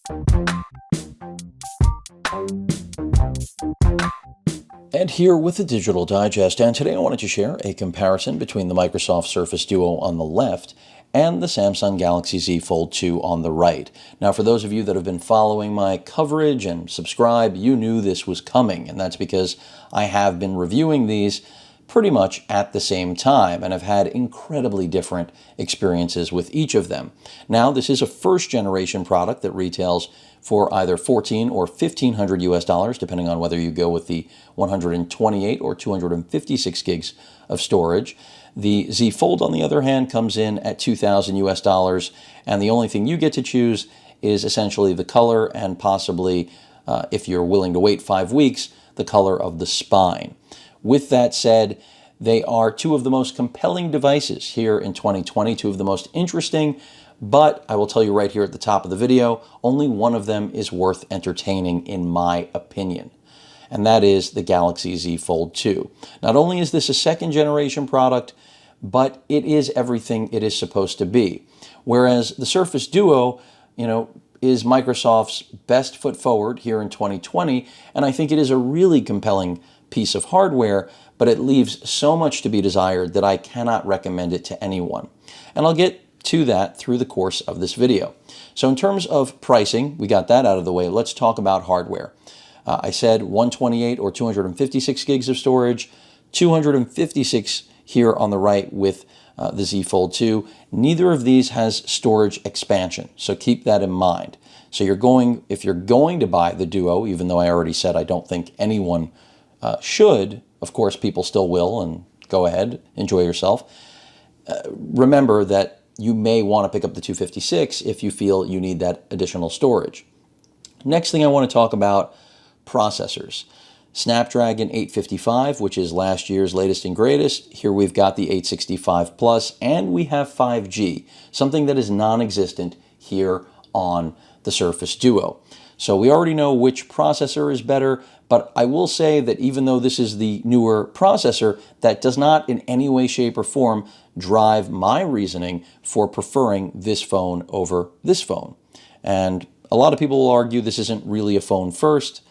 And here with the Digital Digest, and today I wanted to share a comparison between the Microsoft Surface Duo on the left and the Samsung Galaxy Z Fold 2 on the right. Now, for those of you that have been following my coverage and subscribe, you knew this was coming, and that's because I have been reviewing these pretty much at the same time and have had incredibly different experiences with each of them. Now, this is a first generation product that retails for either 14 or 1500 US dollars, depending on whether you go with the 128 or 256 gigs of storage. The Z Fold, on the other hand, comes in at 2000 US dollars, and the only thing you get to choose is essentially the color and possibly, if you're willing to wait 5 weeks, the color of the spine. With that said, they are two of the most compelling devices here in 2020, two of the most interesting, but I will tell you right here at the top of the video, only one of them is worth entertaining in my opinion, and that is the Galaxy Z Fold 2. Not only is this a second generation product, but it is everything it is supposed to be. Whereas the Surface Duo, is Microsoft's best foot forward here in 2020, and I think it is a really compelling piece of hardware, but it leaves so much to be desired that I cannot recommend it to anyone. And I'll get to that through the course of this video. So in terms of pricing, we got that out of the way. Let's talk about hardware. I said 128 or 256 gigs of storage, 256 here on the right with the Z Fold 2. Neither of these has storage expansion, so keep that in mind. So if you're going to buy the Duo, even though I already said I don't think anyone should, of course people still will, and go ahead, enjoy yourself. Remember that you may want to pick up the 256 if you feel you need that additional storage. Next thing I want to talk about, processors. Snapdragon 855, which is last year's latest and greatest. Here we've got the 865 Plus, and we have 5G, something that is non-existent here on the Surface Duo. So we already know which processor is better, but I will say that even though this is the newer processor, that does not in any way, shape, or form drive my reasoning for preferring this phone over this phone. And a lot of people will argue this isn't really a phone first.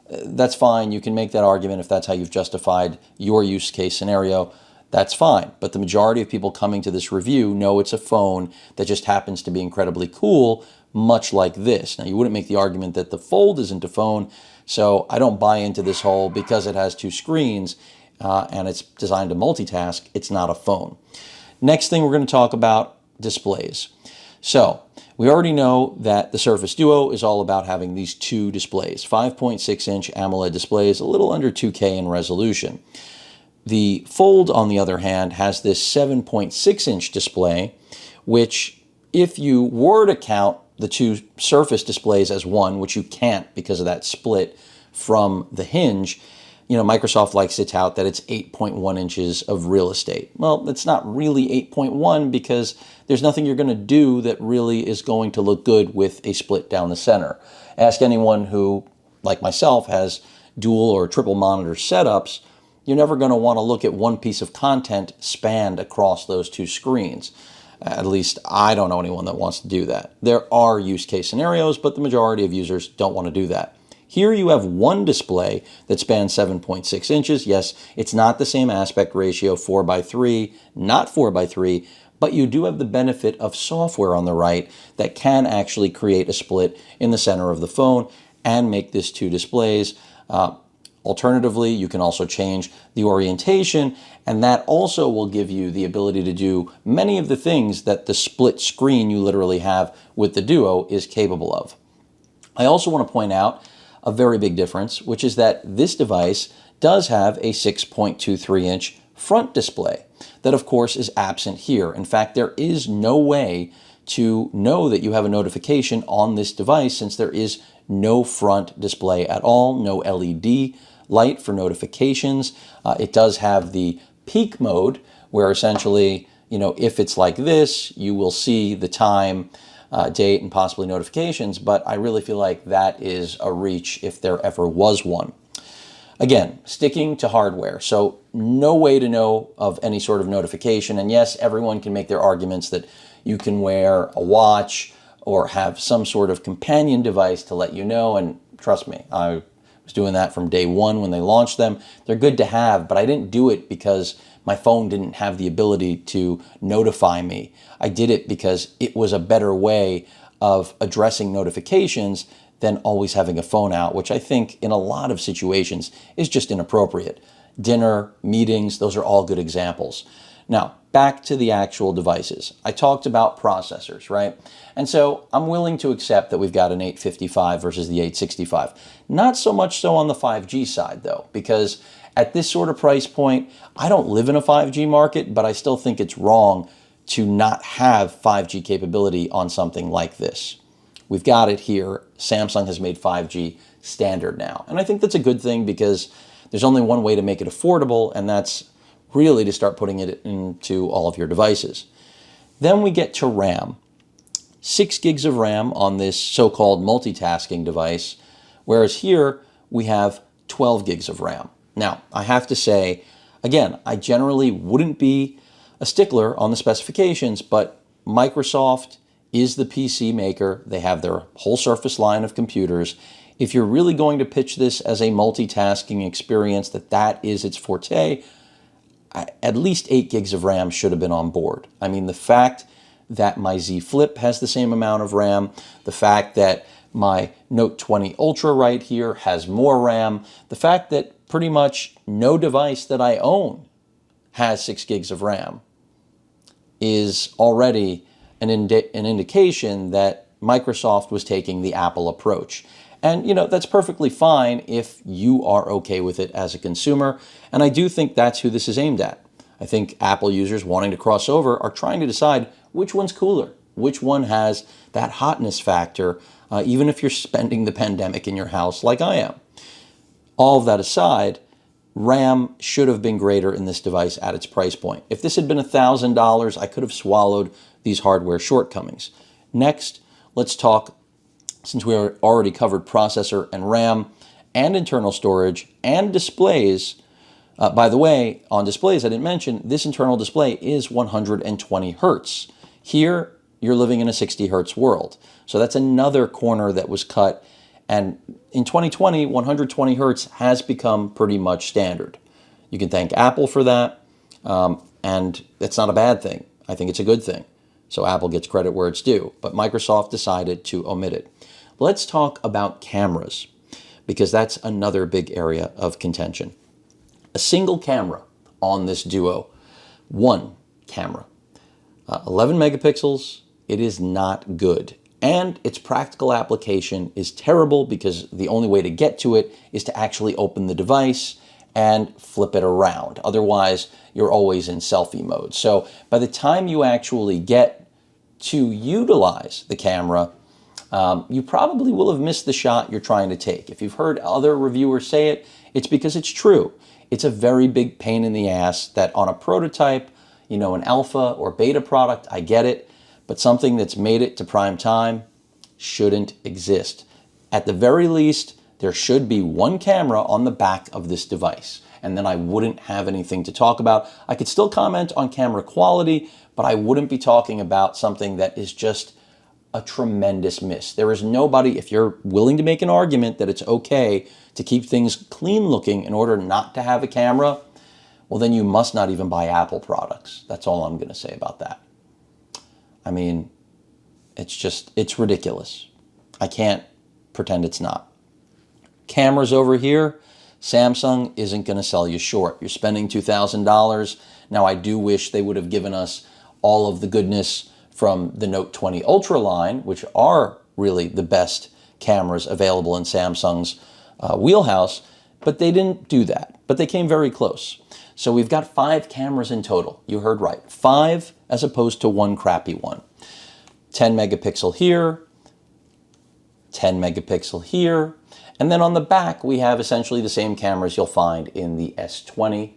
That's fine. You can make that argument if that's how you've justified your use case scenario. That's fine. But the majority of people coming to this review know it's a phone that just happens to be incredibly cool, much like this. Now, you wouldn't make the argument that the Fold isn't a phone, so I don't buy into this whole because it has two screens and it's designed to multitask, it's not a phone. Next thing we're going to talk about, displays. So we already know that the Surface Duo is all about having these two displays, 5.6-inch AMOLED displays, a little under 2K in resolution. The Fold, on the other hand, has this 7.6-inch display, which if you were to count the two Surface displays as one, which you can't because of that split from the hinge, Microsoft likes to tout that it's 8.1 inches of real estate. Well, it's not really 8.1 because there's nothing you're going to do that really is going to look good with a split down the center. Ask anyone who, like myself, has dual or triple monitor setups, you're never going to want to look at one piece of content spanned across those two screens. At least I don't know anyone that wants to do that. There are use case scenarios, but the majority of users don't want to do that. Here you have one display that spans 7.6 inches. Yes, it's not the same aspect ratio, 4:3, not 4:3, but you do have the benefit of software on the right that can actually create a split in the center of the phone and make this two displays. Alternatively, you can also change the orientation, and that also will give you the ability to do many of the things that the split screen you literally have with the Duo is capable of. I also want to point out a very big difference, which is that this device does have a 6.23-inch front display that, of course, is absent here. In fact, there is no way to know that you have a notification on this device since there is no front display at all, no LED light for notifications. It does have the peak mode where essentially, if it's like this, you will see the time, date, and possibly notifications, but I really feel like that is a reach if there ever was one. Again, sticking to hardware, so no way to know of any sort of notification, and yes, everyone can make their arguments that you can wear a watch or have some sort of companion device to let you know. And trust me, I was doing that from day one when they launched them. They're good to have, but I didn't do it because my phone didn't have the ability to notify me. I did it because it was a better way of addressing notifications than always having a phone out, which I think in a lot of situations is just inappropriate. Dinner, meetings, those are all good examples. Now, back to the actual devices. I talked about processors, right? And so I'm willing to accept that we've got an 855 versus the 865. Not so much so on the 5G side, though, because at this sort of price point, I don't live in a 5G market, but I still think it's wrong to not have 5G capability on something like this. We've got it here. Samsung has made 5G standard now. And I think that's a good thing because there's only one way to make it affordable, and that's really to start putting it into all of your devices. Then we get to RAM. 6 gigs of RAM on this so-called multitasking device, whereas here we have 12 gigs of RAM. Now, I have to say, again, I generally wouldn't be a stickler on the specifications, but Microsoft is the PC maker. They have their whole Surface line of computers. If you're really going to pitch this as a multitasking experience, that is its forte, at least 8 gigs of RAM should have been on board. I mean, the fact that my Z Flip has the same amount of RAM, the fact that my Note 20 Ultra right here has more RAM, the fact that pretty much no device that I own has 6 gigs of RAM is already an indication that Microsoft was taking the Apple approach. And, you know, that's perfectly fine if you are okay with it as a consumer. And I do think that's who this is aimed at. I think Apple users wanting to cross over are trying to decide which one's cooler, which one has that hotness factor, even if you're spending the pandemic in your house like I am. All of that aside, RAM should have been greater in this device at its price point. If this had been $1,000, I could have swallowed these hardware shortcomings. Next, let's talk, since we already covered processor and RAM and internal storage and displays. By the way, on displays, I didn't mention, this internal display is 120 hertz. Here, you're living in a 60 hertz world. So that's another corner that was cut. And in 2020, 120 hertz has become pretty much standard. You can thank Apple for that, and it's not a bad thing. I think it's a good thing. So Apple gets credit where it's due, but Microsoft decided to omit it. Let's talk about cameras, because that's another big area of contention. A single camera on this Duo, one camera, 11 megapixels, it is not good. And its practical application is terrible because the only way to get to it is to actually open the device and flip it around. Otherwise, you're always in selfie mode. So by the time you actually get to utilize the camera, you probably will have missed the shot you're trying to take. If you've heard other reviewers say it, it's because it's true. It's a very big pain in the ass that on a prototype, you know, an alpha or beta product, I get it, but something that's made it to prime time shouldn't exist. At the very least, there should be one camera on the back of this device, and then I wouldn't have anything to talk about. I could still comment on camera quality, but I wouldn't be talking about something that is just a tremendous miss. There is nobody, if you're willing to make an argument that it's okay to keep things clean looking in order not to have a camera, well, then you must not even buy Apple products. That's all I'm going to say about that. I mean, it's ridiculous. I can't pretend it's not. Cameras over here, Samsung isn't going to sell you short. You're spending $2,000. Now, I do wish they would have given us all of the goodness from the Note 20 Ultra line, which are really the best cameras available in Samsung's wheelhouse, but they didn't do that. But they came very close. So we've got 5 cameras in total. You heard right. 5 as opposed to one crappy one. 10 megapixel here, 10 megapixel here, and then on the back we have essentially the same cameras you'll find in the S20,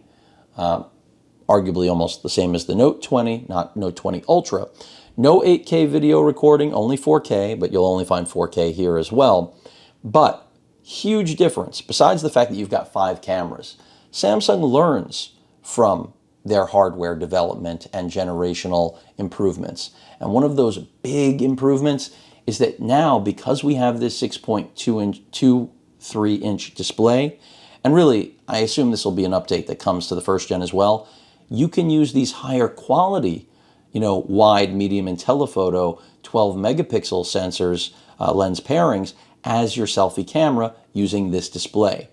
arguably almost the same as the Note 20, not Note 20 Ultra. No 8K video recording, only 4K, but you'll only find 4K here as well. But huge difference, besides the fact that you've got 5 cameras. Samsung learns from their hardware development and generational improvements. And one of those big improvements is that now, because we have this 6.23-inch display, and really, I assume this will be an update that comes to the first gen as well, you can use these higher quality, wide, medium, and telephoto 12 megapixel sensors, lens pairings, as your selfie camera using this display.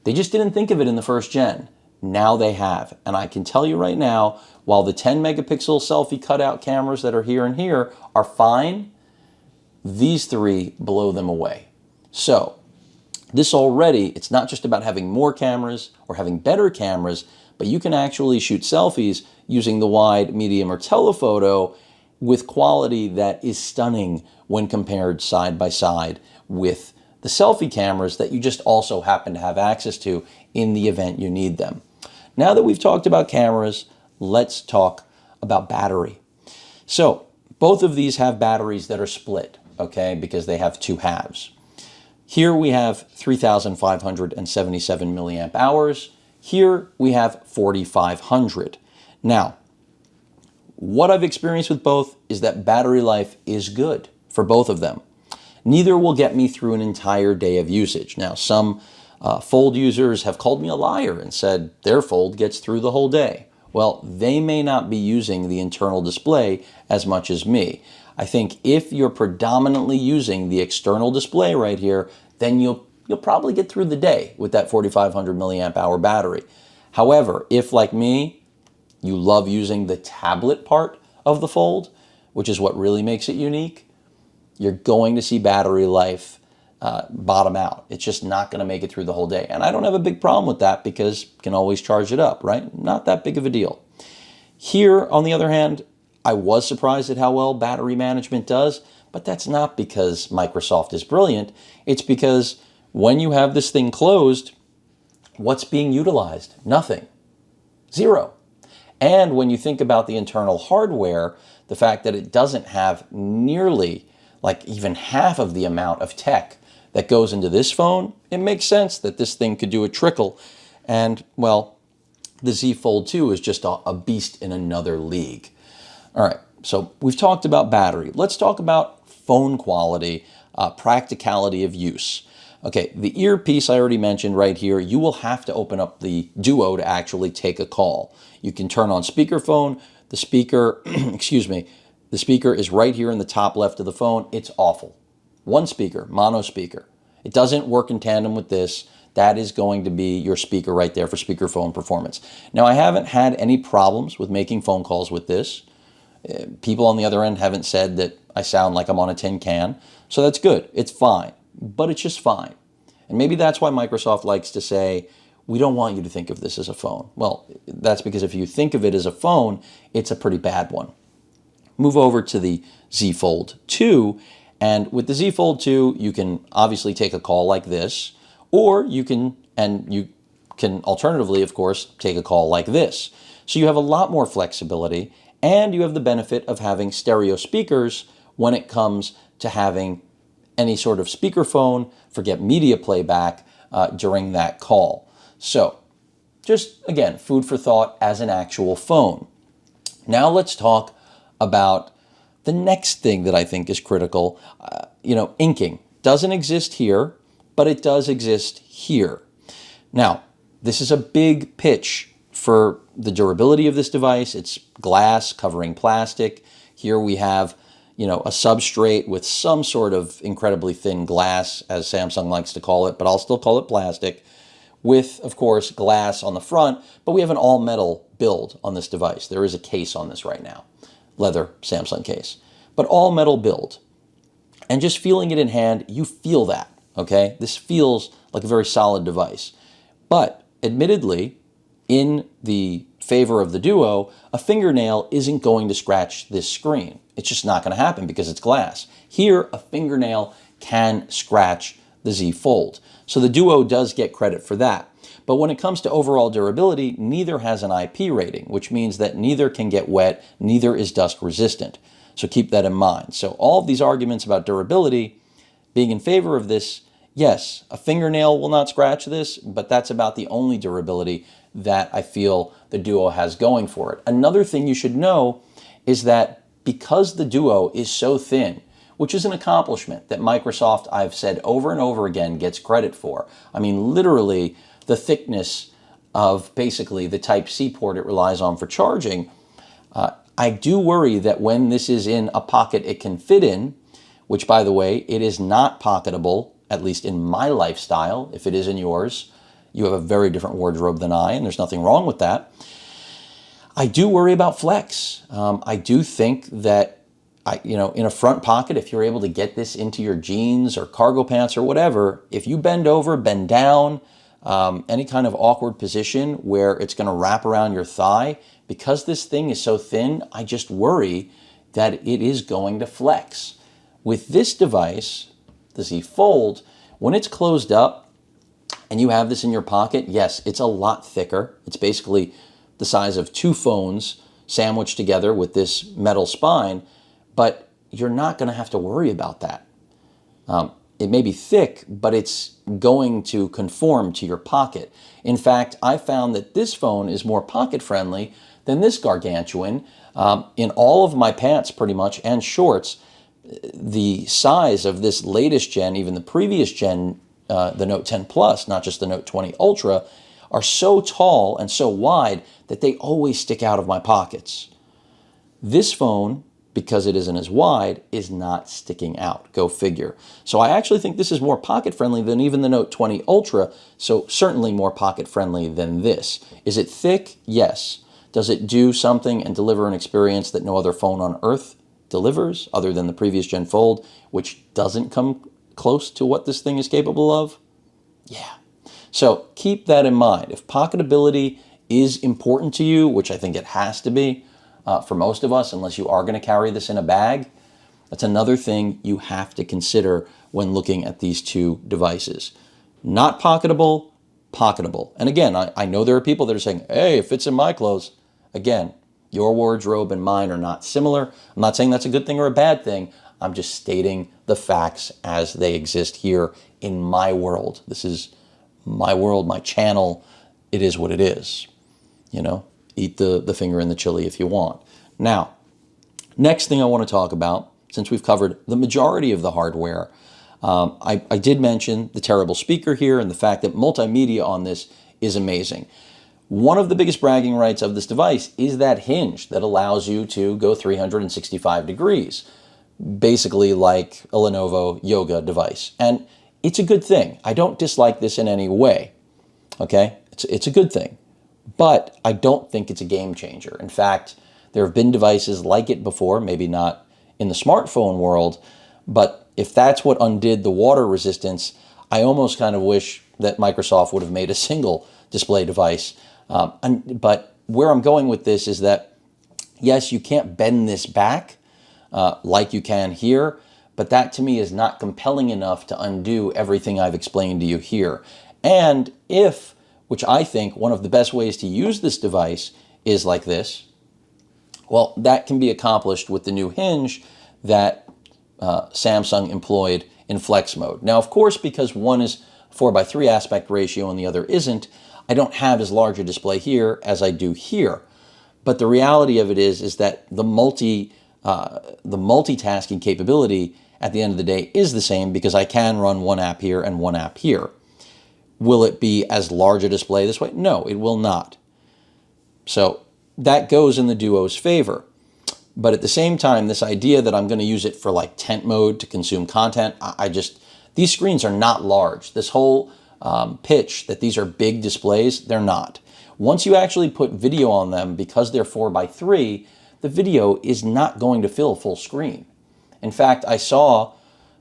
They just didn't think of it in the first gen. Now they have. And I can tell you right now, while the 10 megapixel selfie cutout cameras that are here and here are fine, these three blow them away. So this already, it's not just about having more cameras or having better cameras, but you can actually shoot selfies using the wide, medium, or telephoto with quality that is stunning when compared side by side with the selfie cameras that you just also happen to have access to in the event you need them. Now that we've talked about cameras, let's talk about battery. So both of these have batteries that are split, okay, because they have two halves. Here we have 3,577 milliamp hours. Here we have 4,500. Now, what I've experienced with both is that battery life is good for both of them. Neither will get me through an entire day of usage. Now, some Fold users have called me a liar and said their Fold gets through the whole day. Well, they may not be using the internal display as much as me. I think if you're predominantly using the external display right here, then you'll probably get through the day with that 4,500 milliamp hour battery. However, if like me, you love using the tablet part of the Fold, which is what really makes it unique, you're going to see battery life bottom out. It's just not going to make it through the whole day. And I don't have a big problem with that because you can always charge it up, right? Not that big of a deal. Here, on the other hand, I was surprised at how well battery management does, but that's not because Microsoft is brilliant. It's because when you have this thing closed, what's being utilized? Nothing. Zero. And when you think about the internal hardware, the fact that it doesn't have nearly like even half of the amount of tech that goes into this phone, it makes sense that this thing could do a trickle. And well, the Z Fold 2 is just a beast in another league. All right, so we've talked about battery. Let's talk about phone quality, practicality of use. Okay, the earpiece I already mentioned right here, you will have to open up the Duo to actually take a call. You can turn on speakerphone. The speaker, the speaker is right here in the top left of the phone. It's awful. One speaker, mono speaker. It doesn't work in tandem with this. That is going to be your speaker right there for speakerphone performance. Now, I haven't had any problems with making phone calls with this. People on the other end haven't said that I sound like I'm on a tin can. So that's good. It's fine. But it's just fine. And maybe that's why Microsoft likes to say, we don't want you to think of this as a phone. Well, that's because if you think of it as a phone, it's a pretty bad one. Move over to the Z Fold 2. And with the Z Fold 2, you can obviously take a call like this, or you can alternatively, of course, take a call like this. So you have a lot more flexibility, and you have the benefit of having stereo speakers when it comes to having any sort of speakerphone, forget media playback during that call. So just, again, food for thought as an actual phone. Now let's talk about the next thing that I think is critical. Inking doesn't exist here, but it does exist here. Now, this is a big pitch for the durability of this device. It's glass covering plastic. Here we have, a substrate with some sort of incredibly thin glass, as Samsung likes to call it, but I'll still call it plastic, with, of course, glass on the front, but we have an all-metal build on this device. There is a case on this right now, leather Samsung case, but all-metal build. And just feeling it in hand, you feel that, okay? This feels like a very solid device. But admittedly, in the favor of the Duo, a fingernail isn't going to scratch this screen. It's just not going to happen because it's glass. Here, a fingernail can scratch the Z Fold. So the Duo does get credit for that. But when it comes to overall durability, neither has an IP rating, which means that neither can get wet, neither is dust resistant. So keep that in mind. So all of these arguments about durability being in favor of this, yes, a fingernail will not scratch this, but that's about the only durability that I feel the Duo has going for it. Another thing you should know is that because the Duo is so thin, which is an accomplishment that Microsoft, I've said over and over again, gets credit for. I mean, literally, the thickness of basically the Type-C port it relies on for charging. I do worry that when this is in a pocket it can fit in, which, by the way, it is not pocketable, at least in my lifestyle. If it is in yours, you have a very different wardrobe than I, and there's nothing wrong with that. I do worry about flex. I do think that, in a front pocket, if you're able to get this into your jeans or cargo pants or whatever, if you bend over, bend down, any kind of awkward position where it's going to wrap around your thigh, because this thing is so thin, I just worry that it is going to flex. With this device, the Z Fold, when it's closed up and you have this in your pocket, yes, it's a lot thicker. It's basically the size of two phones sandwiched together with this metal spine, but you're not going to have to worry about that. It may be thick, but it's going to conform to your pocket. In fact, I found that this phone is more pocket-friendly than this gargantuan. In all of my pants, pretty much, and shorts, the size of this latest gen, even the previous gen, the Note 10 Plus, not just the Note 20 Ultra, are so tall and so wide that they always stick out of my pockets. This phone, because it isn't as wide, is not sticking out. Go figure. So I actually think this is more pocket-friendly than even the Note 20 Ultra, so certainly more pocket-friendly than this. Is it thick? Yes. Does it do something and deliver an experience that no other phone on earth delivers, other than the previous Gen Fold, which doesn't come close to what this thing is capable of? Yeah. So keep that in mind. If pocketability is important to you, which I think it has to be for most of us, unless you are going to carry this in a bag, that's another thing you have to consider when looking at these two devices. Not pocketable, pocketable. And again, I know there are people that are saying, hey, it fits in my clothes. Again, your wardrobe and mine are not similar. I'm not saying that's a good thing or a bad thing. I'm just stating the facts as they exist here in my world. This is my world, my channel. It is what it is. Eat the finger in the chili if you want. Now, next thing I want to talk about, since we've covered the majority of the hardware, I did mention the terrible speaker here and the fact that multimedia on this is amazing. One of the biggest bragging rights of this device is that hinge that allows you to go 365 degrees, basically like a Lenovo Yoga device. And it's a good thing. I don't dislike this in any way, okay? It's a good thing, but I don't think it's a game changer. In fact, there have been devices like it before, maybe not in the smartphone world, but if that's what undid the water resistance, I almost kind of wish that Microsoft would have made a single display device. But where I'm going with this is that, yes, you can't bend this back like you can here, but that to me is not compelling enough to undo everything I've explained to you here. And if, which I think one of the best ways to use this device is like this, well, that can be accomplished with the new hinge that Samsung employed in flex mode. Now, of course, because one is 4:3 aspect ratio and the other isn't, I don't have as large a display here as I do here. But the reality of it is that the multitasking capability at the end of the day is the same, because I can run one app here and one app here. Will it be as large a display this way? No, it will not. So that goes in the Duo's favor. But at the same time, this idea that I'm going to use it for like tent mode to consume content, these screens are not large. This whole pitch that these are big displays, they're not. Once you actually put video on them, because they're 4:3, the video is not going to fill full screen. In fact, I saw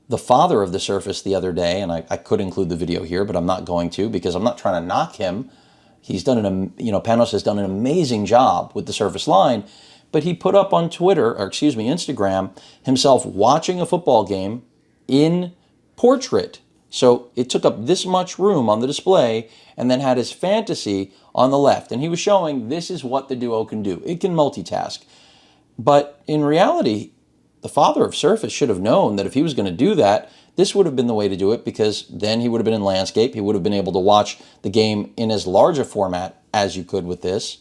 the father of the Surface the other day, and I could include the video here, but I'm not going to, because I'm not trying to knock him. He's done Panos has done an amazing job with the Surface line, but he put up on Instagram, himself watching a football game in portrait. So it took up this much room on the display, and then had his fantasy on the left. And he was showing this is what the Duo can do. It can multitask. But in reality, the father of Surface should have known that if he was going to do that, this would have been the way to do it, because then he would have been in landscape. He would have been able to watch the game in as large a format as you could with this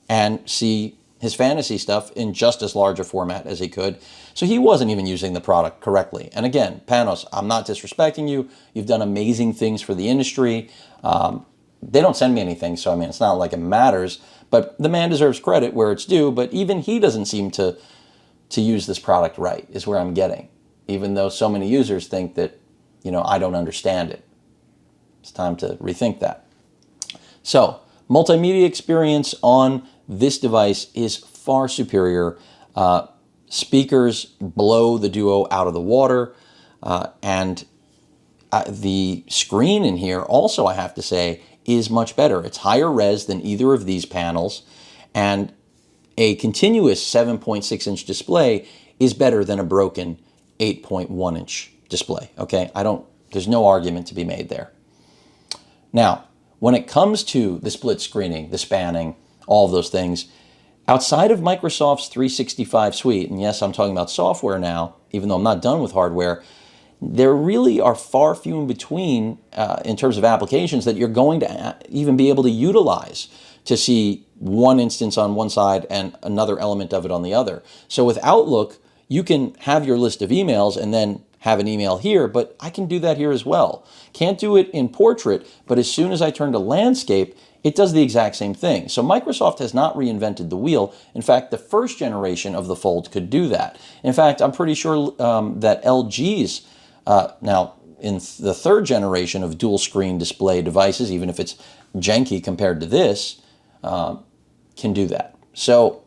and see his fantasy stuff in just as large a format as he could. So he wasn't even using the product correctly. And again, Panos, I'm not disrespecting you. You've done amazing things for the industry. They don't send me anything, so I mean, it's not like it matters. But the man deserves credit where it's due. But even he doesn't seem to use this product right, is where I'm getting. Even though so many users think that, I don't understand it. It's time to rethink that. So, multimedia experience on this device is far superior. Speakers blow the Duo out of the water, and the screen in here also, I have to say, is much better. It's higher res than either of these panels, and a continuous 7.6-inch display is better than a broken 8.1-inch display. Okay, there's no argument to be made there. Now, when it comes to the split screening, the spanning, all of those things, outside of Microsoft's 365 suite, and yes, I'm talking about software now, even though I'm not done with hardware, there really are far few in between in terms of applications that you're going to even be able to utilize to see one instance on one side and another element of it on the other. So with Outlook, you can have your list of emails and then have an email here, but I can do that here as well. Can't do it in portrait, but as soon as I turn to landscape, it does the exact same thing. So Microsoft has not reinvented the wheel. In fact, the first generation of the Fold could do that. In fact, I'm pretty sure that LG's, now in the third generation of dual screen display devices, even if it's janky compared to this, can do that. So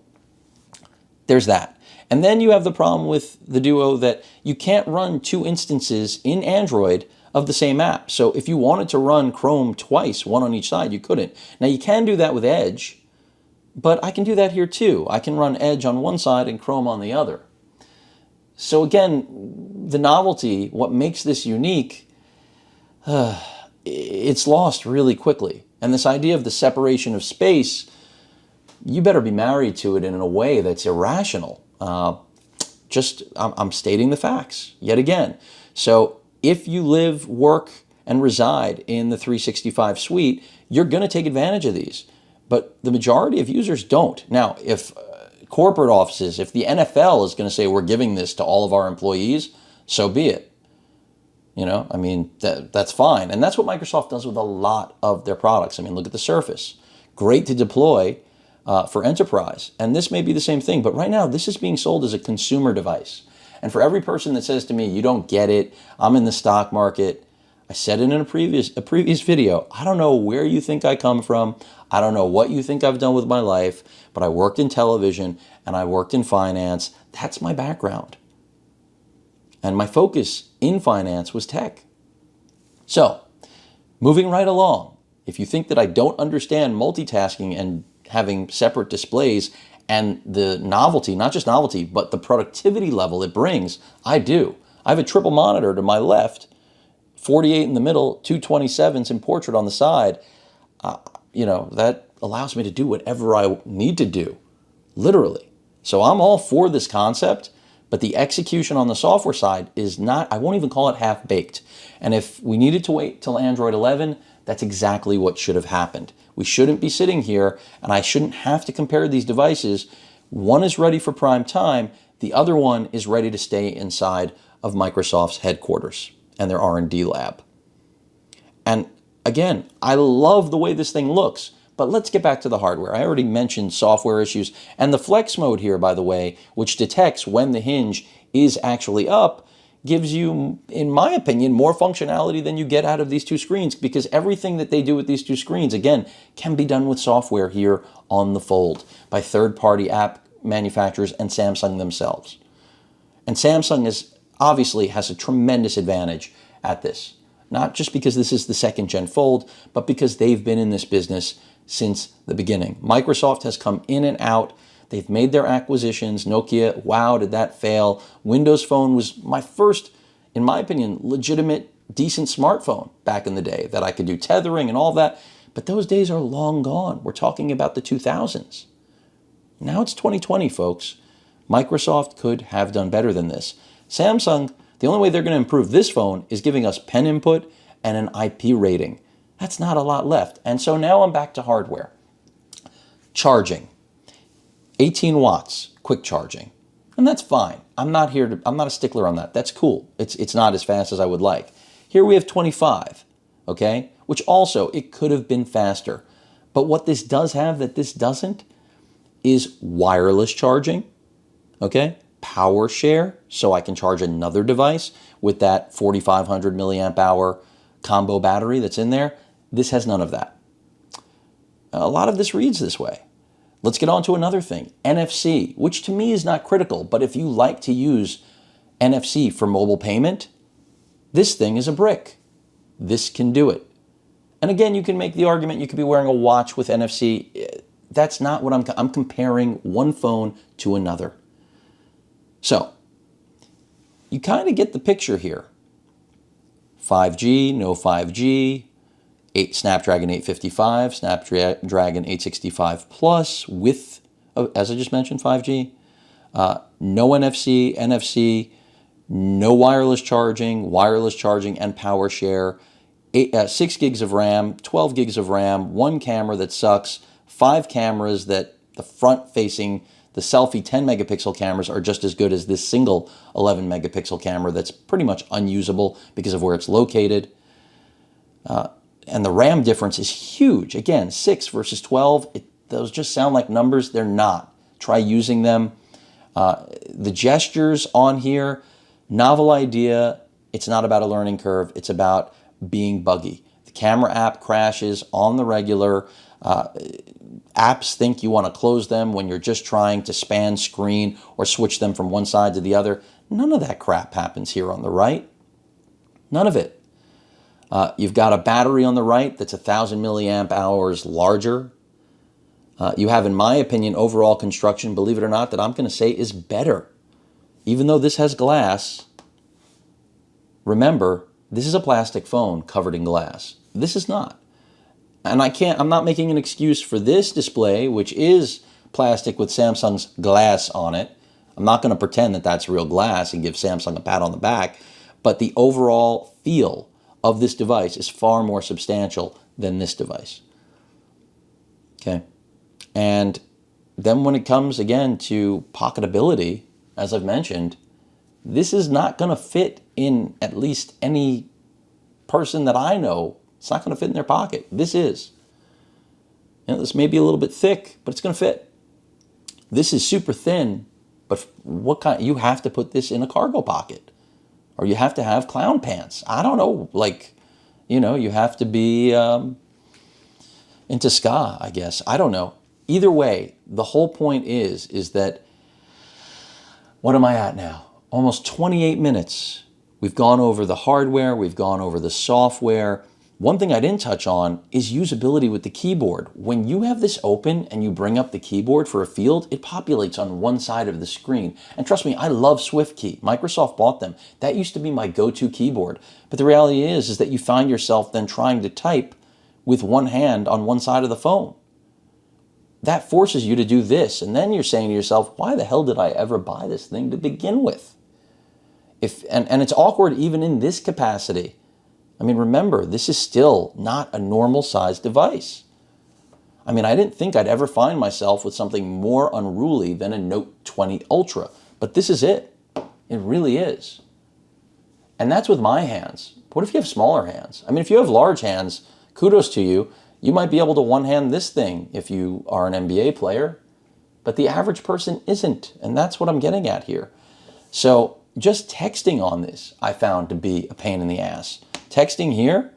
there's that. And then you have the problem with the Duo that you can't run two instances in Android of the same app. So if you wanted to run Chrome twice, one on each side, you couldn't. Now you can do that with Edge, but I can do that here too. I can run Edge on one side and Chrome on the other. So again, the novelty, what makes this unique, it's lost really quickly. And this idea of the separation of space, you better be married to it in a way that's irrational. I'm stating the facts yet again. So if you live, work, and reside in the 365 suite, you're going to take advantage of these. But the majority of users don't. Now, if corporate offices, if the NFL is going to say we're giving this to all of our employees, so be it. That's fine. And that's what Microsoft does with a lot of their products. Look at the Surface. Great to deploy for enterprise. And this may be the same thing, but right now this is being sold as a consumer device. And for every person that says to me, you don't get it, I'm in the stock market, I said it in a previous video, I don't know where you think I come from, I don't know what you think I've done with my life, but I worked in television and I worked in finance. That's my background. And my focus in finance was tech. So, moving right along, if you think that I don't understand multitasking and having separate displays and the novelty, not just novelty, but the productivity level it brings, I do. I have a triple monitor to my left, 48 in the middle, two 27s in portrait on the side. That allows me to do whatever I need to do, literally. So I'm all for this concept, but the execution on the software side is not, I won't even call it half-baked. And if we needed to wait till Android 11, that's exactly what should have happened. We shouldn't be sitting here, and I shouldn't have to compare these devices. One is ready for prime time, the other one is ready to stay inside of Microsoft's headquarters and their R&D lab. And again, I love the way this thing looks, but let's get back to the hardware. I already mentioned software issues, and the flex mode here, by the way, which detects when the hinge is actually up, gives you, in my opinion, more functionality than you get out of these two screens, because everything that they do with these two screens, again, can be done with software here on the Fold by third-party app manufacturers and Samsung themselves. And Samsung obviously has a tremendous advantage at this, not just because this is the second-gen Fold, but because they've been in this business since the beginning. Microsoft has come in and out. They've made their acquisitions. Nokia, wow, did that fail? Windows Phone was my first, in my opinion, legitimate, decent smartphone back in the day that I could do tethering and all that. But those days are long gone. We're talking about the 2000s. Now it's 2020, folks. Microsoft could have done better than this. Samsung, the only way they're going to improve this phone is giving us pen input and an IP rating. That's not a lot left. And so now I'm back to hardware. Charging. 18 watts, quick charging. And that's fine. I'm not a stickler on that. That's cool. It's not as fast as I would like. Here we have 25, okay? Which also, it could have been faster. But what this does have that this doesn't is wireless charging, okay? Power share, so I can charge another device with that 4,500 milliamp hour combo battery that's in there. This has none of that. A lot of this reads this way. Let's get on to another thing, NFC, which to me is not critical, but if you like to use NFC for mobile payment, this thing is a brick. This can do it. And again, you can make the argument you could be wearing a watch with NFC. That's not what I'm comparing one phone to another. So, you kind of get the picture here. 5G, no 5G, Snapdragon 855, Snapdragon 865 Plus with, as I just mentioned, 5G. No NFC, no wireless charging and power share. 6 gigs of RAM, 12 gigs of RAM, one camera that sucks, 5 cameras that the front-facing, the selfie 10 megapixel cameras are just as good as this single 11 megapixel camera that's pretty much unusable because of where it's located. And the RAM difference is huge. Again, 6 versus 12, those just sound like numbers. They're not. Try using them. The gestures on here, novel idea. It's not about a learning curve. It's about being buggy. The camera app crashes on the regular. Apps think you want to close them when you're just trying to span screen or switch them from one side to the other. None of that crap happens here on the right. None of it. You've got a battery on the right that's 1,000 milliamp hours larger. You have, in my opinion, overall construction, believe it or not, that I'm going to say is better. Even though this has glass, remember, this is a plastic phone covered in glass. This is not. And I'm not making an excuse for this display, which is plastic with Samsung's glass on it. I'm not going to pretend that that's real glass and give Samsung a pat on the back, but the overall feel of this device is far more substantial than this device. Okay. And then when it comes again to pocketability, as I've mentioned, this is not going to fit in at least any person that I know. It's not going to fit in their pocket. This is. This may be a little bit thick, but it's going to fit. This is super thin, but what kind? You have to put this in a cargo pocket, or you have to have clown pants. I don't know, you have to be into ska, I guess. I don't know. Either way, the whole point is that, what am I at now? Almost 28 minutes. We've gone over the hardware, we've gone over the software. One thing I didn't touch on is usability with the keyboard. When you have this open and you bring up the keyboard for a field, it populates on one side of the screen. And trust me, I love SwiftKey. Microsoft bought them. That used to be my go-to keyboard. But the reality is that you find yourself then trying to type with one hand on one side of the phone. That forces you to do this. And then you're saying to yourself, why the hell did I ever buy this thing to begin with? And it's awkward even in this capacity. I mean, remember, this is still not a normal sized device. I mean, I didn't think I'd ever find myself with something more unruly than a Note 20 Ultra. But this is it. It really is. And that's with my hands. What if you have smaller hands? I mean, if you have large hands, kudos to you. You might be able to one-hand this thing if you are an NBA player. But the average person isn't. And that's what I'm getting at here. So just texting on this, I found to be a pain in the ass. Texting here,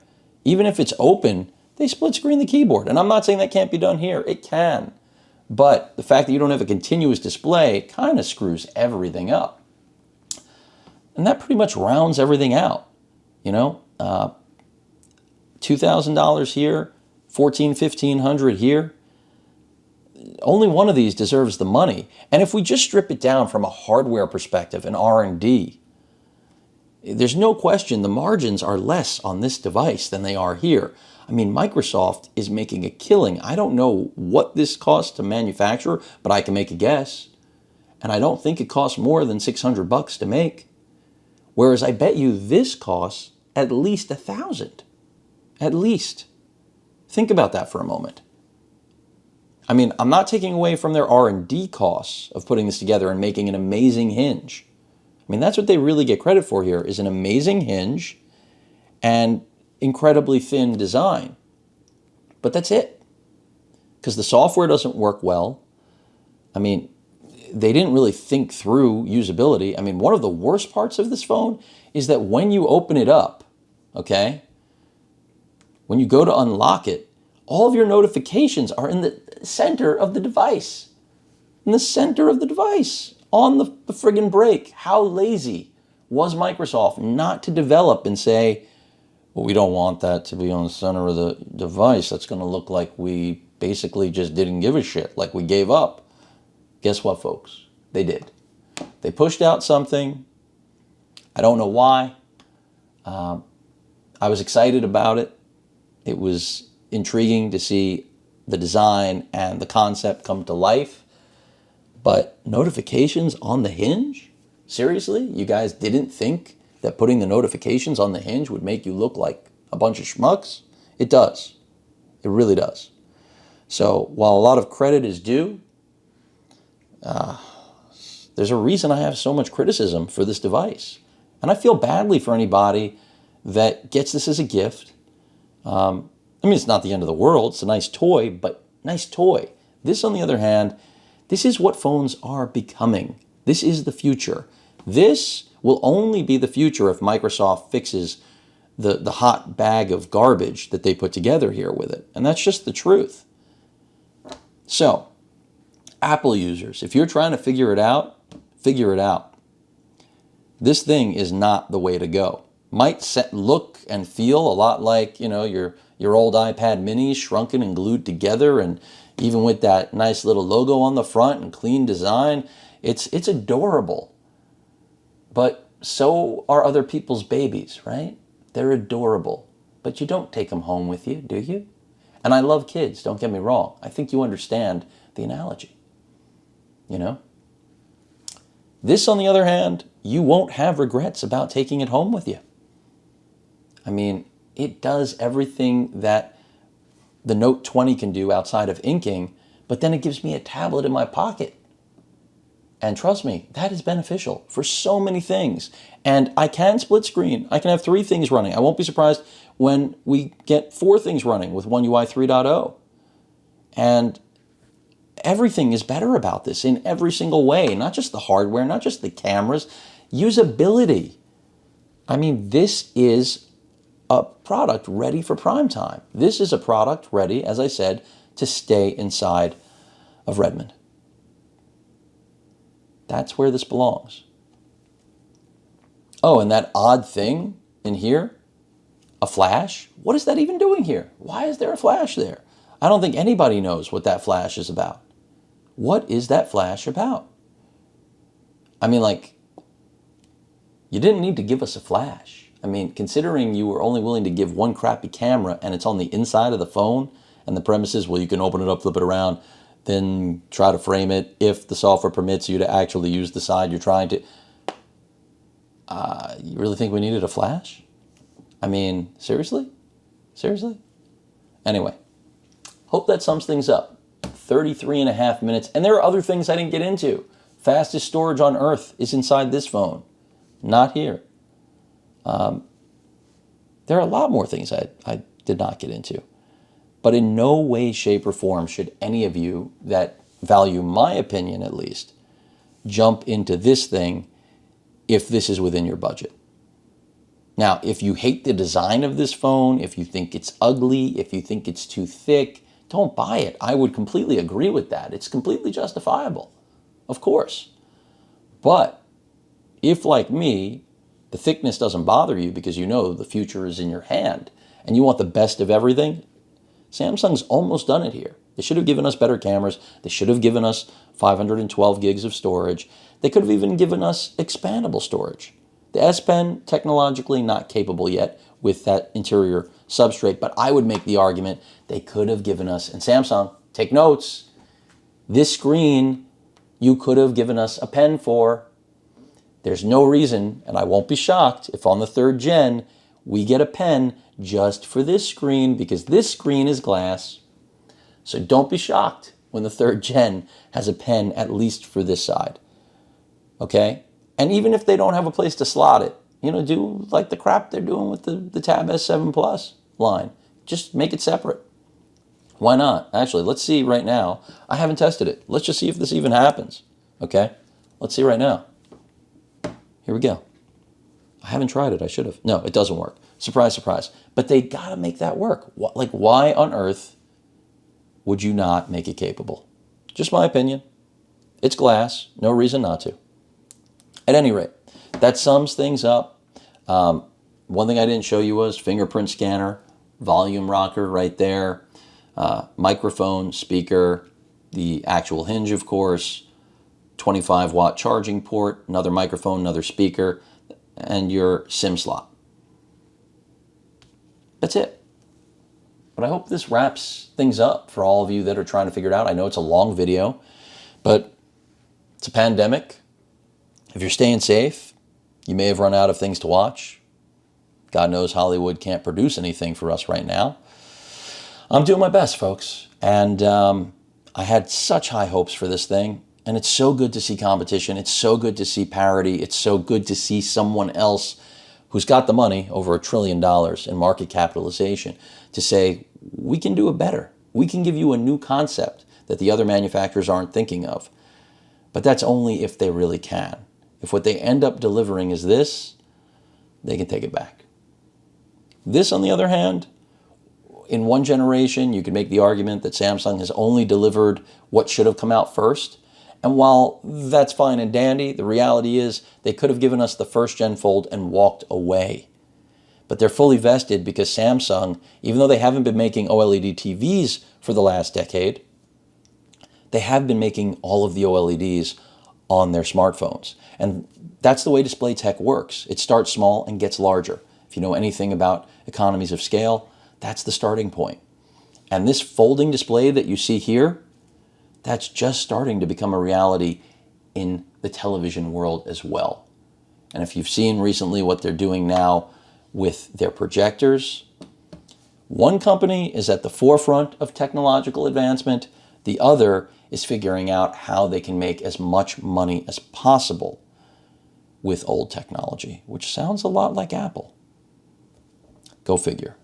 even if it's open, they split screen the keyboard. And I'm not saying that can't be done here. It can. But the fact that you don't have a continuous display kind of screws everything up. And that pretty much rounds everything out. $2,000 here, $1,500 here. Only one of these deserves the money. And if we just strip it down from a hardware perspective, an R&D, there's no question the margins are less on this device than they are here. I mean, Microsoft is making a killing. I don't know what this costs to manufacture, but I can make a guess. And I don't think it costs more than $600 to make. Whereas I bet you this costs at least $1,000. At least. Think about that for a moment. I mean, I'm not taking away from their R&D costs of putting this together and making an amazing hinge. I mean, that's what they really get credit for here, is an amazing hinge and incredibly thin design. But that's it. Because the software doesn't work well. I mean, they didn't really think through usability. I mean, one of the worst parts of this phone is that when you open it up, okay, when you go to unlock it, all of your notifications are in the center of the device. In the center of the device, on the friggin' break. How lazy was Microsoft not to develop and say, well, we don't want that to be on the center of the device. That's going to look like we basically just didn't give a shit, like we gave up. Guess what, folks? They did. They pushed out something. I don't know why. I was excited about it. It was intriguing to see the design and the concept come to life. But notifications on the hinge? Seriously? You guys didn't think that putting the notifications on the hinge would make you look like a bunch of schmucks? It does. It really does. So while a lot of credit is due, there's a reason I have so much criticism for this device. And I feel badly for anybody that gets this as a gift. I mean, it's not the end of the world. It's a nice toy, but nice toy. This, on the other hand, this is what phones are becoming. This is the future. This will only be the future if Microsoft fixes the hot bag of garbage that they put together here with it. And that's just the truth. So, Apple users, if you're trying to figure it out, figure it out. This thing is not the way to go. Might look and feel a lot like, your old iPad mini shrunken and glued together, and even with that nice little logo on the front and clean design, it's adorable. But so are other people's babies, right? They're adorable. But you don't take them home with you, do you? And I love kids, don't get me wrong. I think you understand the analogy. This, on the other hand, you won't have regrets about taking it home with you. I mean, it does everything that the Note 20 can do outside of inking, but then it gives me a tablet in my pocket. And trust me, that is beneficial for so many things. And I can split screen. I can have 3 things running. I won't be surprised when we get 4 things running with One UI 3.0. And everything is better about this in every single way, not just the hardware, not just the cameras, usability. I mean, this is a product ready for prime time. This is a product ready, as I said, to stay inside of Redmond. That's where this belongs. Oh, and that odd thing in here, a flash, what is that even doing here? Why is there a flash there? I don't think anybody knows what that flash is about. What is that flash about? I mean, you didn't need to give us a flash. I mean, considering you were only willing to give one crappy camera and it's on the inside of the phone, and the premise is, well, you can open it up, flip it around, then try to frame it if the software permits you to actually use the side you're trying to. You really think we needed a flash? I mean, seriously? Seriously? Anyway, hope that sums things up. 33.5 minutes. And there are other things I didn't get into. Fastest storage on Earth is inside this phone, not here. There are a lot more things I did not get into. But in no way, shape, or form should any of you that value my opinion, at least, jump into this thing if this is within your budget. Now, if you hate the design of this phone, if you think it's ugly, if you think it's too thick, don't buy it. I would completely agree with that. It's completely justifiable, of course. But if, like me, the thickness doesn't bother you because you know the future is in your hand and you want the best of everything, Samsung's almost done it here. They should have given us better cameras. They should have given us 512 gigs of storage. They could have even given us expandable storage. The S Pen, technologically not capable yet with that interior substrate, but I would make the argument they could have given us, and Samsung, take notes, this screen you could have given us a pen for. There's no reason, and I won't be shocked if on the 3rd gen we get a pen just for this screen, because this screen is glass. So don't be shocked when the third gen has a pen at least for this side. Okay? And even if they don't have a place to slot it, do like the crap they're doing with the Tab S7 Plus line. Just make it separate. Why not? Actually, let's see right now. I haven't tested it. Let's just see if this even happens. Okay? Let's see right now. Here we go. I haven't tried it. I should have. No, it doesn't work. Surprise, surprise. But they got to make that work. Like, why on earth would you not make it capable? Just my opinion. It's glass. No reason not to. At any rate, that sums things up. One thing I didn't show you was fingerprint scanner, volume rocker right there, microphone, speaker, the actual hinge, of course, 25-watt charging port, another microphone, another speaker, and your SIM slot. That's it. But I hope this wraps things up for all of you that are trying to figure it out. I know it's a long video, but it's a pandemic. If you're staying safe, you may have run out of things to watch. God knows Hollywood can't produce anything for us right now. I'm doing my best, folks. And I had such high hopes for this thing. And it's so good to see competition. It's so good to see parity. It's so good to see someone else who's got the money, over $1 trillion in market capitalization, to say, we can do it better. We can give you a new concept that the other manufacturers aren't thinking of. But that's only if they really can. If what they end up delivering is this, they can take it back. This, on the other hand, in one generation, you could make the argument that Samsung has only delivered what should have come out first. And while that's fine and dandy, the reality is they could have given us the first gen Fold and walked away. But they're fully vested because Samsung, even though they haven't been making OLED TVs for the last decade, they have been making all of the OLEDs on their smartphones. And that's the way display tech works. It starts small and gets larger. If you know anything about economies of scale, that's the starting point. And this folding display that you see here, that's just starting to become a reality in the television world as well. And if you've seen recently what they're doing now with their projectors, one company is at the forefront of technological advancement. The other is figuring out how they can make as much money as possible with old technology, which sounds a lot like Apple. Go figure.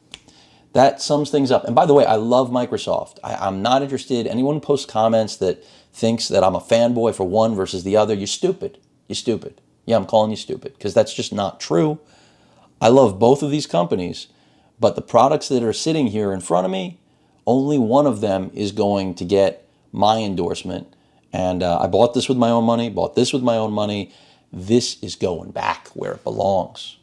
That sums things up. And by the way, I love Microsoft. I'm not interested. Anyone who posts comments that thinks that I'm a fanboy for one versus the other, you're stupid. You're stupid. Yeah, I'm calling you stupid because that's just not true. I love both of these companies, but the products that are sitting here in front of me, only one of them is going to get my endorsement. And I bought this with my own money, bought this with my own money. This is going back where it belongs.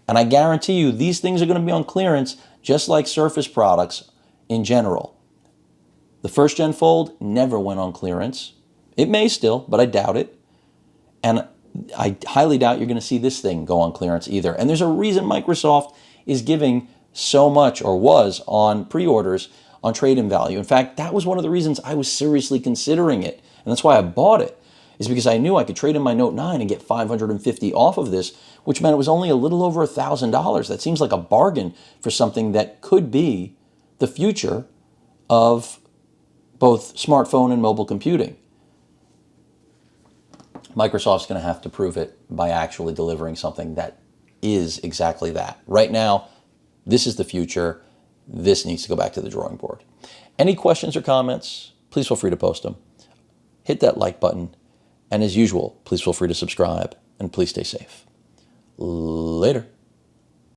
And I guarantee you, these things are going to be on clearance just like Surface products in general. The first gen Fold never went on clearance. It may still, but I doubt it. And I highly doubt you're going to see this thing go on clearance either. And there's a reason Microsoft is giving so much, or was, on pre-orders on trade-in value. In fact, that was one of the reasons I was seriously considering it. And that's why I bought it, is because I knew I could trade in my Note 9 and get $550 off of this, which meant it was only a little over $1,000. That seems like a bargain for something that could be the future of both smartphone and mobile computing. Microsoft's going to have to prove it by actually delivering something that is exactly that. Right now, this is the future. This needs to go back to the drawing board. Any questions or comments, please feel free to post them. Hit that like button. And as usual, please feel free to subscribe and please stay safe. Later.